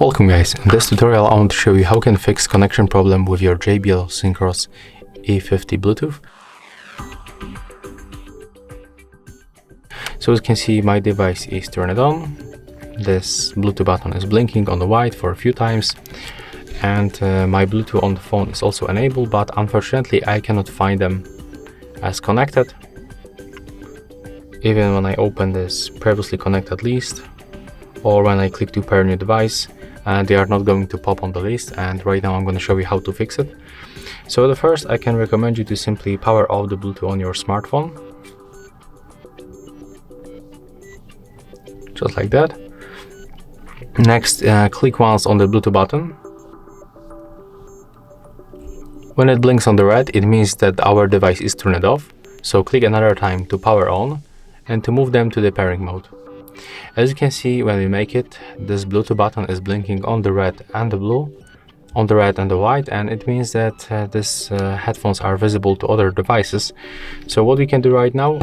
Welcome guys, in this tutorial I want to show you how you can fix connection problem with your JBL Synchros E50 Bluetooth. So as you can see, my device is turned on. This Bluetooth button is blinking on the white for a few times, and my Bluetooth on the phone is also enabled, but unfortunately I cannot find them as connected. Even when I open this previously connected list, or when I click to pair new device, they are not going to pop on the list, and right now I'm going to show you how to fix it. So the first, I can recommend you to simply power off the Bluetooth on your smartphone, just like that. Next, click once on the Bluetooth button. When it blinks on the red, it means that our device is turned off, so click another time to power on and to move them to the pairing mode. As you can see, when we make it, this Bluetooth button is blinking on the red and the blue, on the red and the white, and it means that these headphones are visible to other devices. So what we can do right now,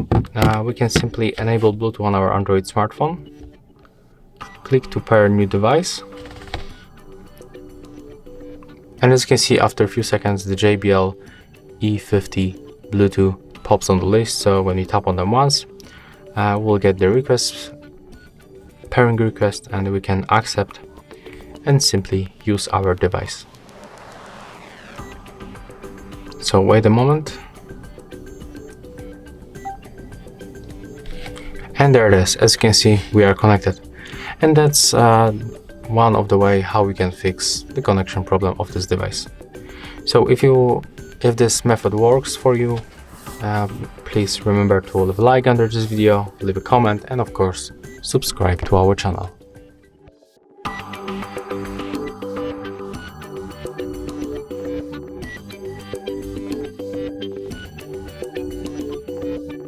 we can simply enable Bluetooth on our Android smartphone, click to pair new device, and as you can see, after a few seconds the JBL E50 Bluetooth pops on the list. So when we tap on them once, we'll get the request, pairing request, and we can accept and simply use our device. So wait a moment, and there it is. As you can see, we are connected, and that's one of the way how we can fix the connection problem of this device. So if this method works for you, please remember to leave a like under this video, leave a comment, and of course subscribe to our channel.